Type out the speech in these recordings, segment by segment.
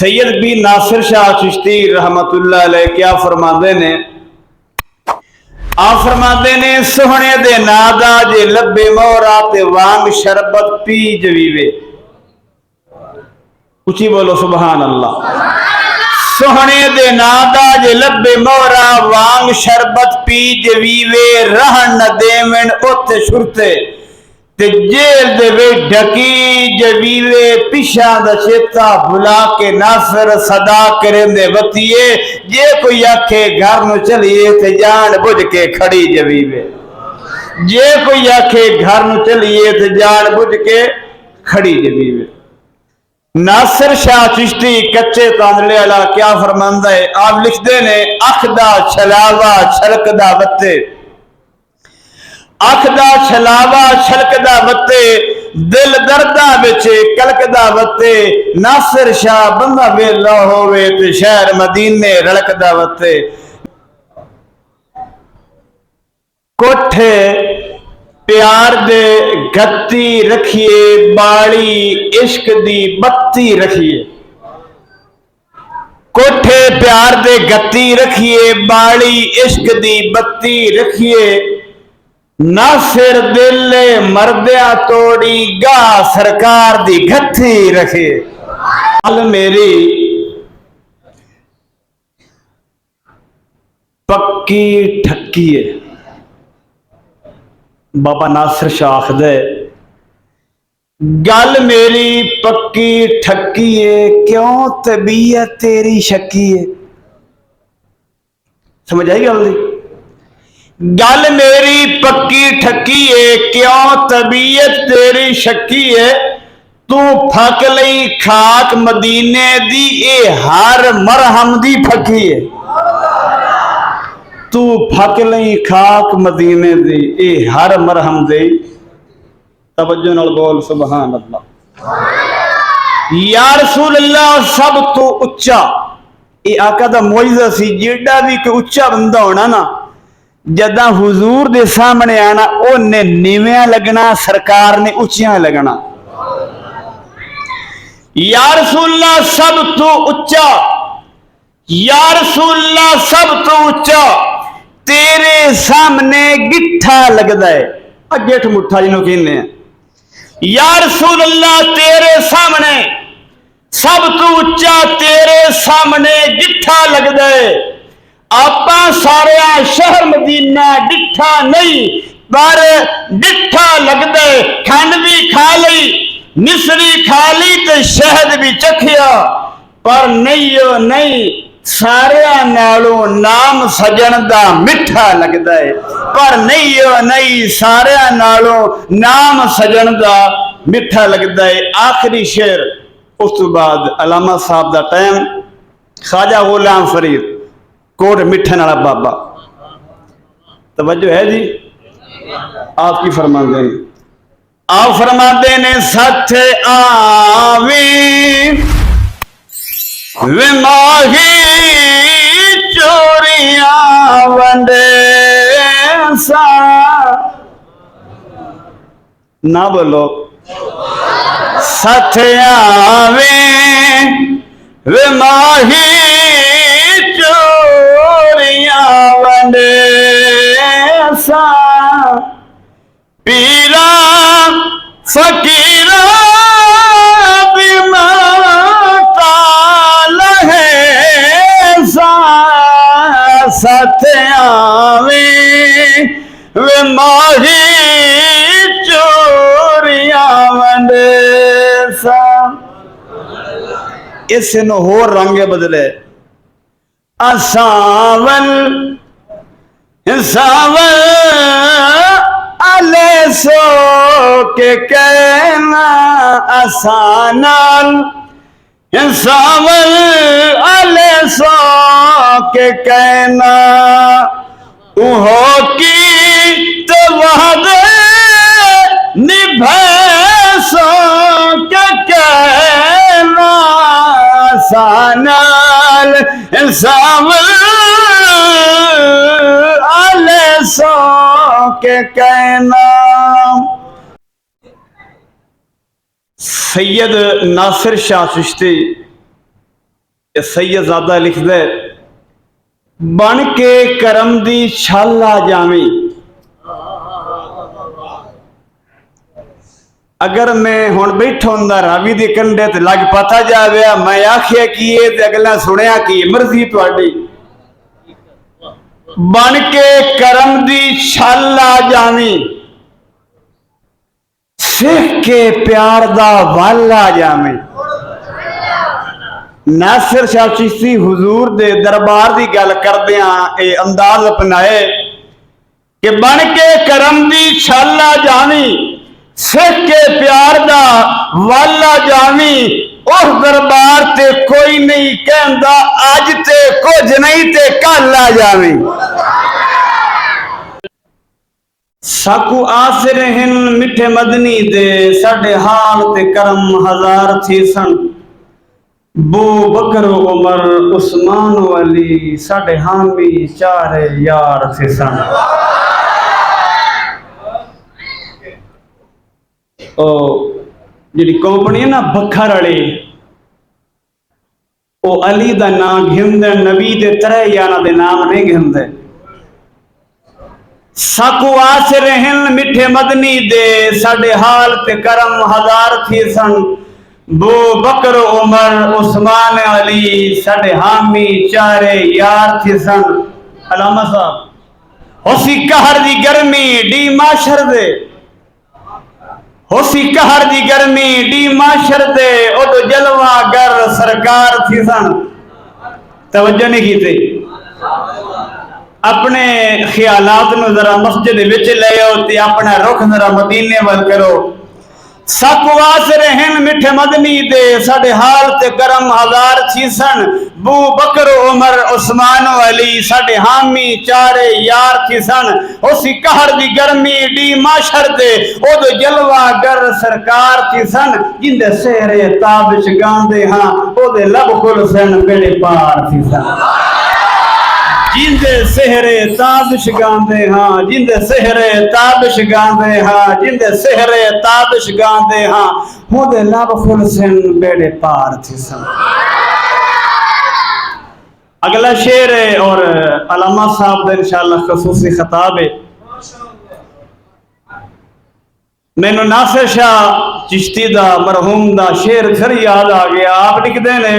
Syed B Nasir Shah Chishti रहमतुल्लाह अलैह क्या फरमाते ने, आप फरमाते ने सोहने दे नादा जे लब्बे मोरा ते वांग शरबत पी जवीवे। उची बोलो सुभान अल्लाह। सोहने दे नादा जे लब्बे मोरा वांग शरबत पी जवीवे, रहन न देवन ओते शुरते ते जेल दे वे ढकी जवीवे, पिछा दा चेता भुला के नासिर सदा करेंदे बतिए, जे कोई आखे घर न चलिए ते जान बुझ के खड़ी जवीवे। जे कोई आखे घर न चलिए ते जान बुझ के खड़ी जवीवे। नासिर शाह चिश्ती कच्चे तांदले वाला क्या फरमांदा है, आप लिखते ने अख दा छलावा छलकदा बत्ते, अख दा छलावा छलकदा बत्ते, दिल दर्दा बिच कलकदा बत्ते, नासिर शाह बंदा वेला होवे ते शहर मदीने रड़कदा बत्ते। कोठे प्यार दे गत्ती रखिए, बाड़ी इश्क दी बत्ती रखिए। कोठे प्यार दे गत्ती रखिए, बाड़ी इश्क दी बत्ती रखिए, नासिर दिल मरदिया तोड़ी गा सरकार दी गत्ती रखे। गल मेरी पक्की ठक्की है, बाबा नासिर शाह आखदे गल मेरी पक्की ठक्की है, क्यों तबीयत तेरी शक्की है। समझ आई गल? गल मेरी पक्की ठक्की है, क्यों तबीयत तेरी शक्की है, तू फक लई खाक मदीने दी ए हर मरहम दी फकी है। तू फक लई खाक मदीने दी ए हर मरहम दी। तवज्जो नाल बोल सुभान अल्लाह। या रसूल अल्लाह सब तो उच्चा, ये आका दा मुइज़ा सी, जेड़ा भी कोई उच्चा बंदा होना ना, जदा हुजूर दे सामने आना ओने नीवियां लगना, सरकार ने उच्चियां लगना। या रसूलल्लाह सब तो उच्चा, या रसूलल्लाह सब तो उच्चा, तेरे सामने गिट्ठा लगदा है। गिठ मुठा जिन्हों कहने हैं। या रसूलल्लाह तेरे सामने सब तो उच्चा, तेरे सामने गिट्ठा लगदा है। आपा सारे शहर मदीना डिठा नहीं, पर डिठा लगदा है। खंड भी खा ली, मिसरी खा ली, तो शहद भी चखिया, पर नहीं नहीं सारे नालों नाम सजन दा मिठा लगदा है। पर नहीं सारे नालों नाम सजन दा मिठा लगदा है। आखिरी शेर, उस तो बाद अलामा साहब दा टाइम, ख्वाजा गुलाम फरीद कोट मिठन वाला बाबा। तवज्जो है जी? आपकी फरमाते हैं, आप फरमाते ने सच आवी वे माही चोरियां वंडे सा। ना बोलो सच आवे वे माही वंडे सा, पीरा फकीरा बिमाता लहे सा, सत आवे वे माही चोरिया वंडे सा। इस नो होर रंग बदले, असावल सावल अले सो के कहना, असानल सावल अले सो के कहना, उहो की तो वहदे निभे सो के कहना, असानल सावल आले सो के कहना। सैयद नासिर शाह चिश्ती सैयदजादा लिखदे बन के करम दी छाला जावी। अगर मैं हुण बैठा हुंदा रावी दे कंढे ते लग पता जावे मैं आखिया की ते अगला सुनिया की मर्जी तुहाडी। बन के करम दी छाला जावी सिख के प्यार दा वाला जावी। नासिर शाह चिश्ती हुजूर दे दरबार की गल करदियां ये अंदाज अपनाए कि बन के करम दी छाला जावी सिख के प्यार दा वाला जावी। उस दरबार ते कोई नहीं कहंदा अज ते कुछ नहीं ते कल आ जावी। साकू आसिर हिन मिठे मदनी दे साडे हाल ते करम हजार थी सन। बू बकर उमर उस्मान अली साडे हामी चारे यार थे सन। ओ जी कंपनी है ना बखर वाली ओ अली दा नाम घिंदे नबी दे त्रै यारा दे नाम नहीं घिंदे। साकू आसिर हिन मिठे मदनी दे साडे हाल ते करम हजार थी सन। बू बकर उमर उस्मान अली साडे हामी चारे यार थे सन। अलामा साहब होसी कहर दी गर्मी डी माशर दे होसी कहर दी गर्मी डी माशर दे ओदो जलवा गर सरकार थी सन। तवज्जो नहीं की थी अपने ख्यालात नु जरा मस्जिद विच ले आओ ते अपना रुख जरा मदीने वल करो। साकू आसिर हिन मिठे मदनी दे साडे हाल ते करम हजार थी सन। बू बकर उमर उस्मान अली साडे हामी चारे यार थी सन। उसी कहर दी गर्मी डी माशर दे ओदो जलवा गर सरकार थी सन। जिंदे सेहरे ताबिश गांदे हां ओदे लब खुल सन बेड़े पार थी सन। जिंदे सेहरे ताबिश गांदे हां जिंदे सेहरे ताबिश गांदे हां जिंदे सेहरे ताबिश गांदे हां ओदे लब खुल सन बेड़े पार थी सन। अगला शेर है और अलामा साहब का इंशाअल्लाह खसूसी खिताब है। मैनू नासिर शाह चिश्ती दा मरहूम दा शेर फिर याद आ गया। आप लिखते ने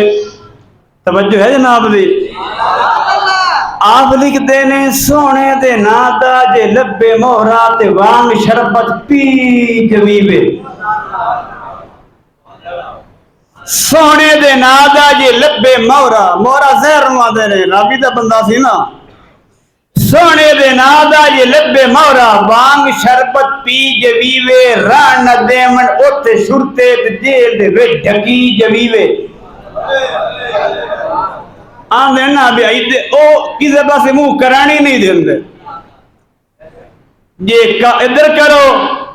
तवज्जो है जनाब दी। आप लिखते ने सोने दे ना दा जे लब्बे मोहरा ते वांग शरबत पी जवीवे। सोने दे ना दा जे लब्बे मोहरा मोहरा जहर आंदे ने रावी दा बंदा सी ना। सोने दे ना दा जे लब्बे मोहरा वांग शरबत पी जवीवे। रान न देमन ओथे शुरते ते जेल दे विच ढकी जवीवे। आंदे ना भी ओ किसे पासे मुंह करानी नहीं देंदे। जे इधर करो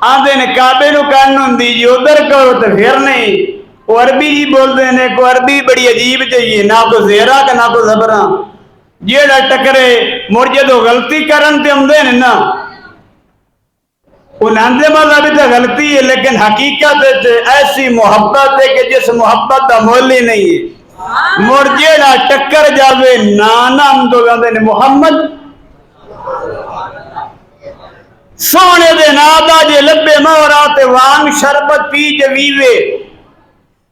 आंदे ने काबे नु कान हुंदी जी उधर करो तो फिर नहीं। वो अरबी जी बोलते हैं को अरबी बड़ी अजीब चाहिए ना को जेरा का ना को जबरा। जेड़ा टकरे मुड़ जो गलती करन ते आंदे ने ना उन्हांदे मज़हब तो गलती है लेकिन हकीकत ऐसी मोहब्बत है कि जिस मोहब्बत का मोल ही नहीं है। मुड़ जेड़ा टक्कर जावे नाना हम तो कहते ने मोहम्मद। सोने दे नादा जे लब्बे मोहरा ते वांग शरबत पी जवीवे।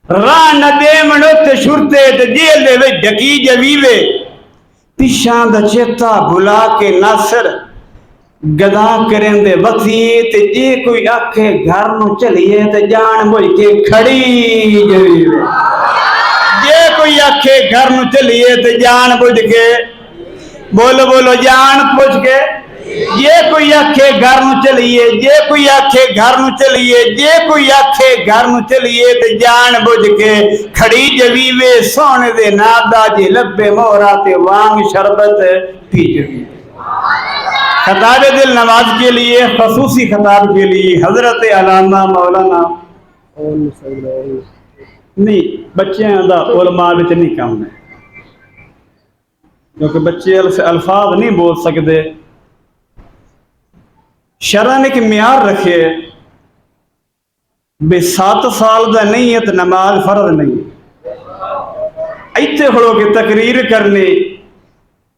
रान न देमन ओथे शुरते ते जेल दे विच ढकी जवीवे। पिछां दा चेता भुला के नासिर गदा करेंदे वसीए ते जे कोई आखे घर नु चलिए ते जान बुझ के खड़ी जवीवे। जे कोई आखे घर नु चलिए ते जान बुझ के बोलो बोलो जान बुझ के। जे कोई आखे घर नु चलिए जे कोई आखे घर नु चलिए जे कोई आखे घर नु चलिए ते जान बुझ के खड़ी जवीवे। सोने दे नादा जे लब्बे मोहरा ते वांग शरबत पी जवीवे। खताब दिल नवाज के लिए खसूसी खताब के लिए हजरत अलामा मौलाना नहीं बच्चों का उलमा विच नहीं काम है क्योंकि बच्चे अल्फाज नहीं बोल सकते। शरअ ने एक म्यार रखे भी 7 साल का नहीं है तो नमाज फर्ज नहीं। इत्थे खड़ो के तकरीर करनी,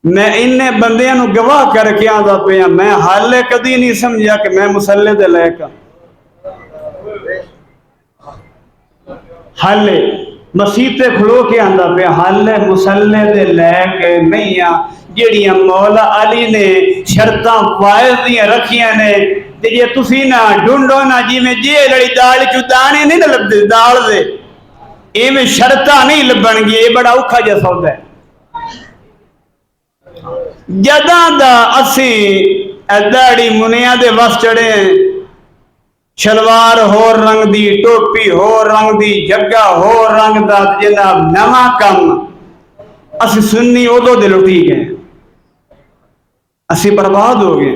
मैं इन्ने बंदियां नू गवाह करके आंदा पिया, मैं हाले कदी नहीं समझा कि मैं मुसल्ले दे लायक हां। हाले मसीते खड़ो के आंदा पिया, हाले मुसल्ले दे लायक नहीं आ। जेड़ियां मौला अली ने शर्तां वायज दियां रखियां ने, ते जे तुसी ना ढूंढो ना, जिवें जे लड़ी दाल चू दाने नहीं ना लभदे दाल दे, इवें शर्तां नहीं लभणगियां। ये बड़ा औखा जिहा सौदा है। जदा दा असी दाड़ी मुनिया दे वस चढ़े, शलवार होर रंग दी, टोपी होर रंग दी, जग्गा होर रंग दा, जनाब नवा कम असी सुन्नी उदो दे लुटी गए, असी बर्बाद हो गए।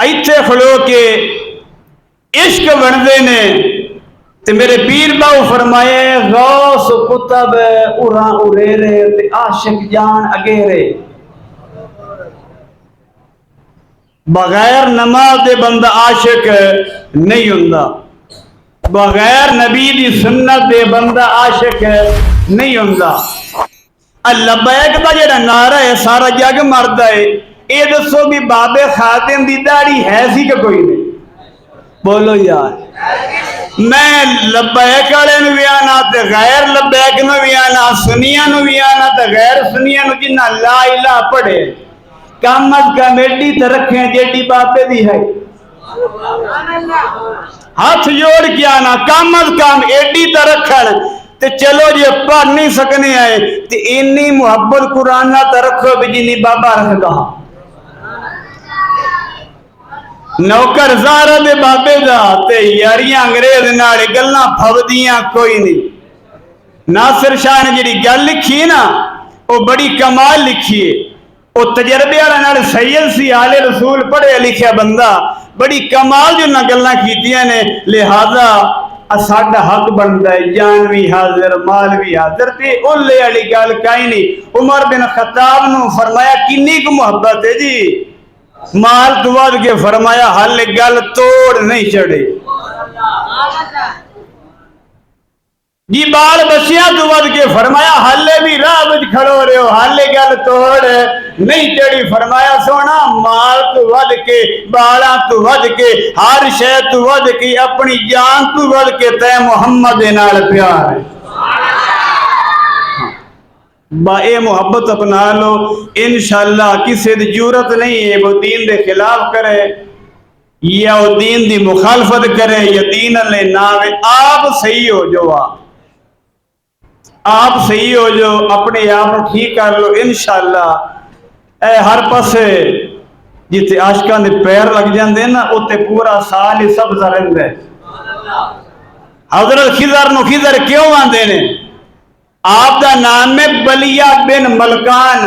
इत्थे खड़ो के इश्क बनते ने, ते मेरे पीर बाऊ फरमाए, गौस कुतब उरा उरेरे ते आशिक जान अगेरे। बगैर नमाज दे बंदा आशिक नहीं हुंदा, बगैर नबी दी सुन्नत दे बंदा आशिक नहीं हुंदा। लबैक दा जेड़ा नारा है सारा जग मरदा है। ये दसो भी बाबे खातिम दी दाढ़ी है सी कि कोई नहीं? बोलो यार। मैं लबैक वाले नूं भी आना ते गैर लबैक नूं भी आना, सुनिया नूं भी आना ते गैर सुनिया नूं, जिन्ना ला इलाहा पढ़े कम अज कम एडी तो रखे जेडी बाबे दी है। हाथ जोड़ के आना, कम अज कम एडी तो रखन। ते चलो जे पढ़ नहीं सकने आए ते इन्नी मुहब्बत कुरान तो रखो भी जिन्नी बाबा रखदा। नौकर ज़ारा दे बाबे दा ते यारियां अंग्रेज नाल गल्लां फवदियां कोई नहीं। नासिर शाह ने जिहड़ी गल लिखी ना, वो बड़ी कमाल लिखी है। वो तजर्बे वाले नाल सैयद सी, आले रसूल पढ़िया लिखिया बंदा, बड़ी कमाल जो ना गल्लां कीतियां ने। लिहाजा साडा हक बनता है, जान भी हाजिर माल भी हाजिर। ते ओले वाली गल कहीं नहीं। उमर बिन खत्ताब नूं फरमाया किन्नी कु मुहब्बत है जी, माल तो वध के फरमाया हाले गल तोड़ नहीं चढ़े जी, बाल बच्चियां तो वध के फरमाया हाले भी राह विच खड़ो रहे हो, हाले गल तोड़ नहीं चढ़ी। फरमाया सोना माल तो वध के, बाला तो वध के, हर शय तो वध के, अपनी जान तो वध के तै मुहम्मद दे नाल प्यार है। ए मुहब्बत अपना लो, इंशाअल्लाह किसी दी जरूरत नहीं है वो दीन दे खिलाफ करे या वो दीन दी मुखालफत करे या दीन अल्ले ना आवे। आप सही हो जो, आप सही हो जो, अपने आप ठीक कर लो इंशाअल्लाह। हर पासे जिथे आशकां दे पैर लग जाते ना, उत्ते पूरा साल ही सब्जा रहिंदा है। हजरत खिजर नूं खिजर क्यों आंदे ने? आप दा नाम है बलिया बिन मलकान,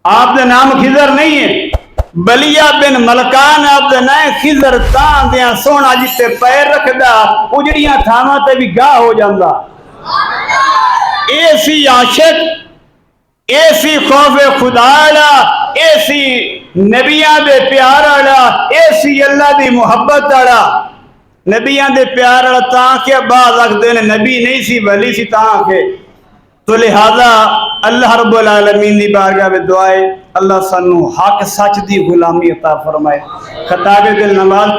आप दा नाम खिजर नहीं है, बलिया बिन मलकान आप दा नाम। खिजर तां दियां सोना जिथे पैर रखदा उजड़ियां थावां ते भी गाह हो जांदा। ऐसी आशिक, ऐसी खौफे खुदा वाला, ऐसी नबियां दे प्यार वाला, ऐसी अल्लाह दी मुहब्बत वाला। नबियां दे प्यार वाला तां के बाज आखदे ने नबी नहीं सी वली सी तां के। तो लिहाजा अल्लाह रब्बुल आलमीन दी बारगाह में दुआ है, अल्लाह सानू हक सच दी गुलामी अता फरमाए। खताबे दिल नमाज की